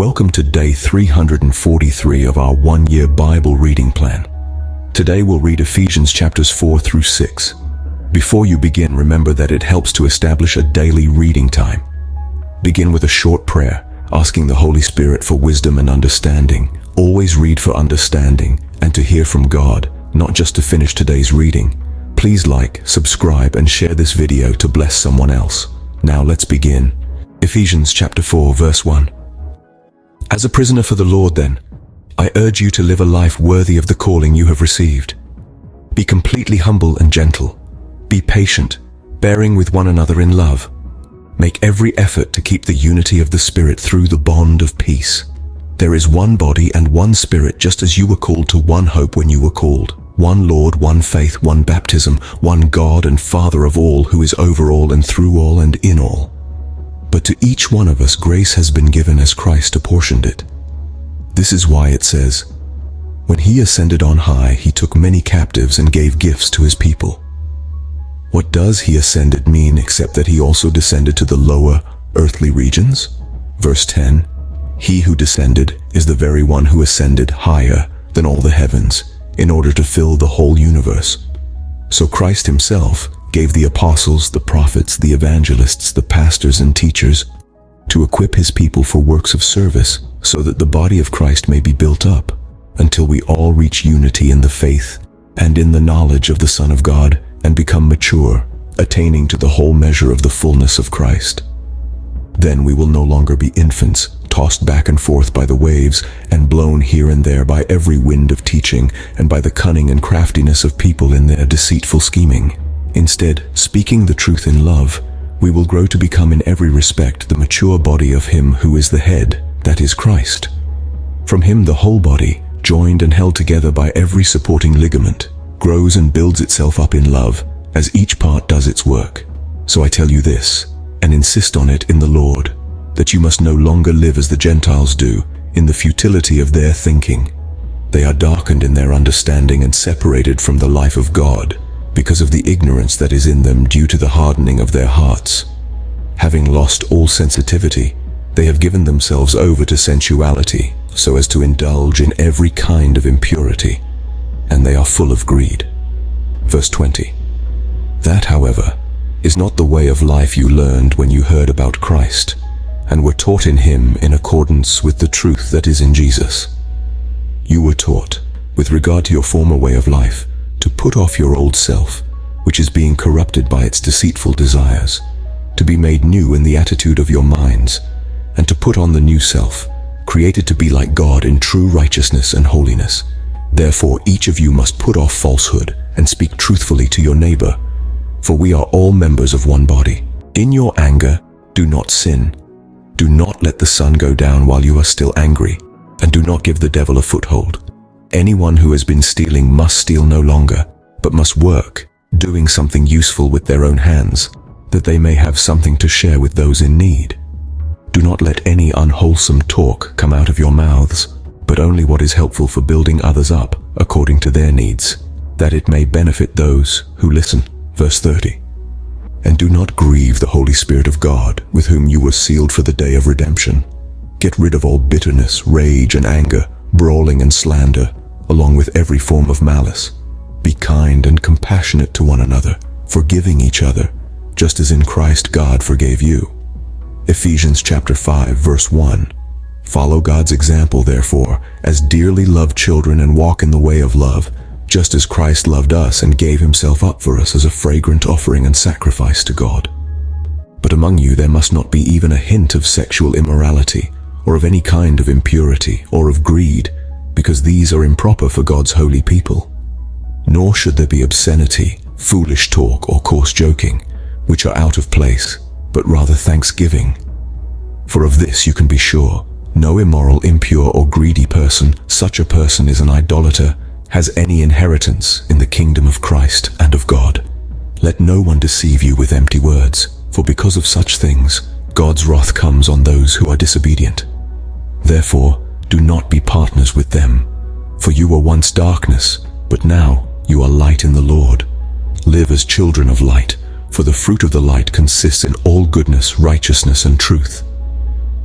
Welcome to day 343 of our one-year Bible reading plan. Today we'll read Ephesians chapters 4 through 6. Before you begin, remember that it helps to establish a daily reading time. Begin with a short prayer, asking the Holy Spirit for wisdom and understanding. Always read for understanding and to hear from God, not just to finish today's reading. Please like, subscribe, and share this video to bless someone else. Now let's begin. Ephesians chapter 4 verse 1. As a prisoner for the Lord then, I urge you to live a life worthy of the calling you have received. Be completely humble and gentle. Be patient, bearing with one another in love. Make every effort to keep the unity of the Spirit through the bond of peace. There is one body and one Spirit, just as you were called to one hope when you were called. One Lord, one faith, one baptism, one God and Father of all, who is over all and through all and in all. But to each one of us grace has been given as Christ apportioned it. This is why it says, when he ascended on high, he took many captives and gave gifts to his people. What does he ascended mean except that he also descended to the lower earthly regions? Verse 10, he who descended is the very one who ascended higher than all the heavens in order to fill the whole universe. So Christ himself gave the apostles, the prophets, the evangelists, the pastors and teachers to equip his people for works of service, so that the body of Christ may be built up until we all reach unity in the faith and in the knowledge of the Son of God and become mature, attaining to the whole measure of the fullness of Christ. Then we will no longer be infants, tossed back and forth by the waves and blown here and there by every wind of teaching and by the cunning and craftiness of people in their deceitful scheming. Instead, speaking the truth in love, we will grow to become in every respect the mature body of him who is the head, that is Christ. From him the whole body, joined and held together by every supporting ligament, grows and builds itself up in love, as each part does its work. So I tell you this, and insist on it in the Lord, that you must no longer live as the Gentiles do, in the futility of their thinking. They are darkened in their understanding and separated from the life of God, because of the ignorance that is in them due to the hardening of their hearts. Having lost all sensitivity, they have given themselves over to sensuality, so as to indulge in every kind of impurity, and they are full of greed. Verse 20. That, however, is not the way of life you learned when you heard about Christ, and were taught in him in accordance with the truth that is in Jesus. You were taught, with regard to your former way of life, to put off your old self, which is being corrupted by its deceitful desires, to be made new in the attitude of your minds, and to put on the new self, created to be like God in true righteousness and holiness. Therefore each of you must put off falsehood and speak truthfully to your neighbor, for we are all members of one body. In your anger, do not sin. Do not let the sun go down while you are still angry, and do not give the devil a foothold. Anyone who has been stealing must steal no longer, but must work, doing something useful with their own hands, that they may have something to share with those in need. Do not let any unwholesome talk come out of your mouths, but only what is helpful for building others up according to their needs, that it may benefit those who listen. Verse 30. And do not grieve the Holy Spirit of God, with whom you were sealed for the day of redemption. Get rid of all bitterness, rage and anger, brawling and slander, along with every form of malice. Be kind and compassionate to one another, forgiving each other, just as in Christ God forgave you. Ephesians chapter 5 verse 1. Follow God's example, therefore, as dearly loved children, and walk in the way of love, just as Christ loved us and gave himself up for us as a fragrant offering and sacrifice to God. But among you there must not be even a hint of sexual immorality, or of any kind of impurity, or of greed, because these are improper for God's holy people. Nor should there be obscenity, foolish talk, or coarse joking, which are out of place, but rather thanksgiving. For of this you can be sure, no immoral, impure, or greedy person, such a person is an idolater, has any inheritance in the kingdom of Christ and of God. Let no one deceive you with empty words, for because of such things, God's wrath comes on those who are disobedient. Therefore, do not be partners with them, for you were once darkness, but now you are light in the Lord. Live as children of light, for the fruit of the light consists in all goodness, righteousness, and truth.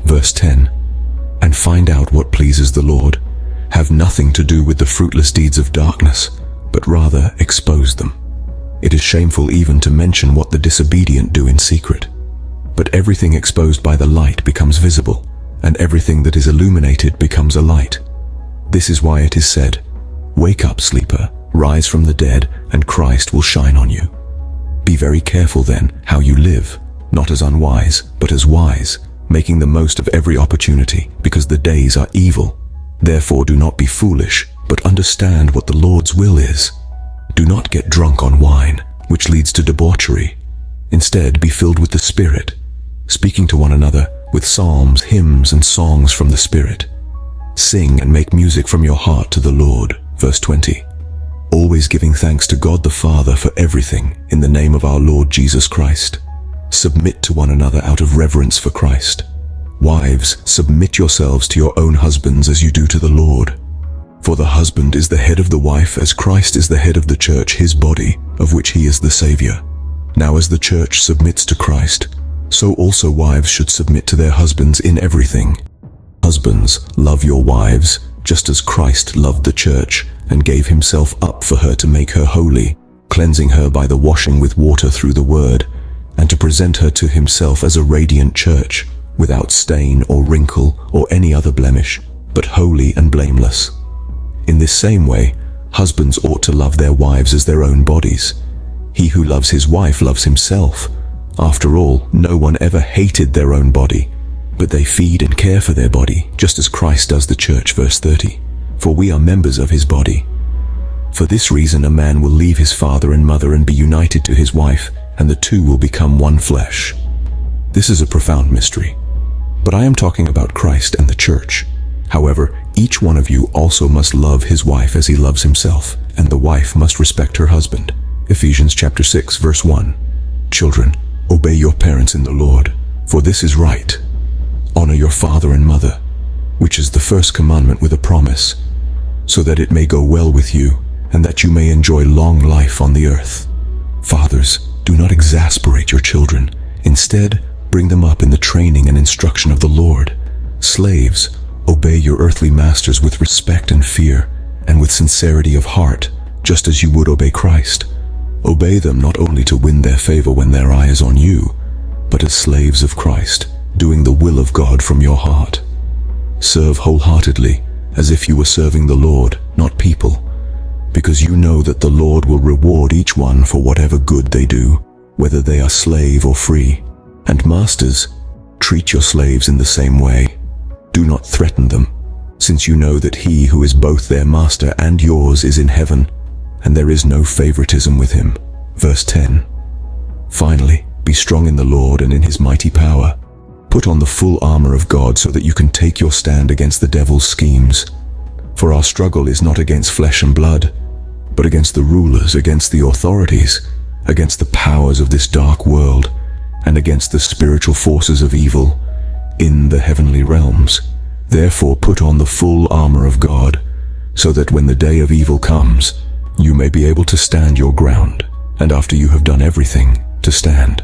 Verse 10. and find out what pleases the Lord. Have nothing to do with the fruitless deeds of darkness, but rather expose them. It is shameful even to mention what the disobedient do in secret. But everything exposed by the light becomes visible, and everything that is illuminated becomes a light. This is why it is said, "Wake up, sleeper, rise from the dead, and Christ will shine on you." Be very careful then how you live, not as unwise, but as wise, making the most of every opportunity, because the days are evil. Therefore do not be foolish, but understand what the Lord's will is. Do not get drunk on wine, which leads to debauchery. Instead, be filled with the Spirit, speaking to one another with psalms, hymns, and songs from the Spirit. Sing and make music from your heart to the Lord. Verse 20. Always giving thanks to God the Father for everything in the name of our Lord Jesus Christ. Submit to one another out of reverence for Christ. Wives, submit yourselves to your own husbands as you do to the Lord. For the husband is the head of the wife, as Christ is the head of the church, his body, of which he is the Savior. Now as the church submits to Christ, so also wives should submit to their husbands in everything. Husbands, love your wives, just as Christ loved the church, and gave himself up for her to make her holy, cleansing her by the washing with water through the word, and to present her to himself as a radiant church, without stain or wrinkle or any other blemish, but holy and blameless. In this same way, husbands ought to love their wives as their own bodies. He who loves his wife loves himself. After all, no one ever hated their own body, but they feed and care for their body, just as Christ does the church. Verse 30. For we are members of his body. For this reason a man will leave his father and mother and be united to his wife, and the two will become one flesh. This is a profound mystery, but I am talking about Christ and the church. However, each one of you also must love his wife as he loves himself, and the wife must respect her husband. Ephesians chapter 6, verse 1. Children, obey your parents in the Lord, for this is right. Honor your father and mother, which is the first commandment with a promise, so that it may go well with you, and that you may enjoy long life on the earth. Fathers, do not exasperate your children. Instead, bring them up in the training and instruction of the Lord. Slaves, obey your earthly masters with respect and fear, and with sincerity of heart, just as you would obey Christ. Obey them not only to win their favor when their eye is on you, but as slaves of Christ, doing the will of God from your heart. Serve wholeheartedly, as if you were serving the Lord, not people, because you know that the Lord will reward each one for whatever good they do, whether they are slave or free. And masters, treat your slaves in the same way. Do not threaten them, since you know that he who is both their master and yours is in heaven, and there is no favoritism with him. Verse 10. Finally, be strong in the Lord and in his mighty power. Put on the full armor of God so that you can take your stand against the devil's schemes. For our struggle is not against flesh and blood, but against the rulers, against the authorities, against the powers of this dark world, and against the spiritual forces of evil in the heavenly realms. Therefore put on the full armor of God, so that when the day of evil comes, you may be able to stand your ground, and after you have done everything, to stand.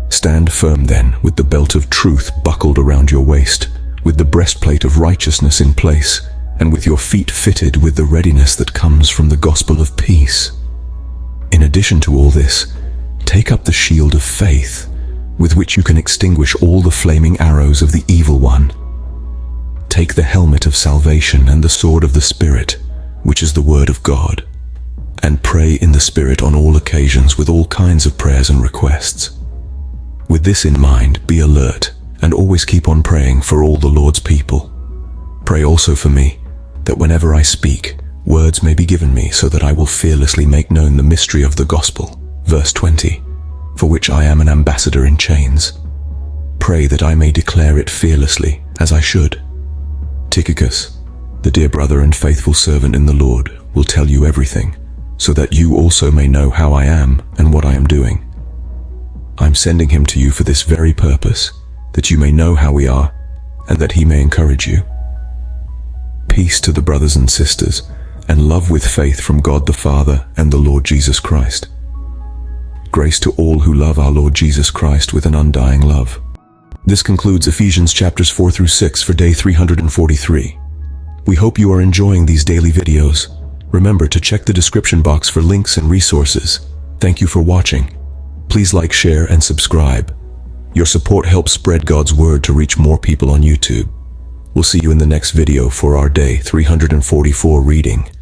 Stand firm then, with the belt of truth buckled around your waist, with the breastplate of righteousness in place, and with your feet fitted with the readiness that comes from the gospel of peace. In addition to all this, take up the shield of faith, with which you can extinguish all the flaming arrows of the evil one. Take the helmet of salvation and the sword of the Spirit, which is the word of God, and pray in the Spirit on all occasions with all kinds of prayers and requests. With this in mind, be alert, and always keep on praying for all the Lord's people. Pray also for me, that whenever I speak, words may be given me, so that I will fearlessly make known the mystery of the gospel. Verse 20. For which I am an ambassador in chains. Pray that I may declare it fearlessly, as I should. Tychicus, the dear brother and faithful servant in the Lord, will tell you everything, so that you also may know how I am and what I am doing. I am sending him to you for this very purpose, that you may know how we are, and that he may encourage you. Peace to the brothers and sisters, and love with faith from God the Father and the Lord Jesus Christ. Grace to all who love our Lord Jesus Christ with an undying love. This concludes Ephesians chapters 4 through 6 for day 343. We hope you are enjoying these daily videos. Remember to check the description box for links and resources. Thank you for watching. Please like, share, and subscribe. Your support helps spread God's word to reach more people on YouTube. We'll see you in the next video for our day 344 reading.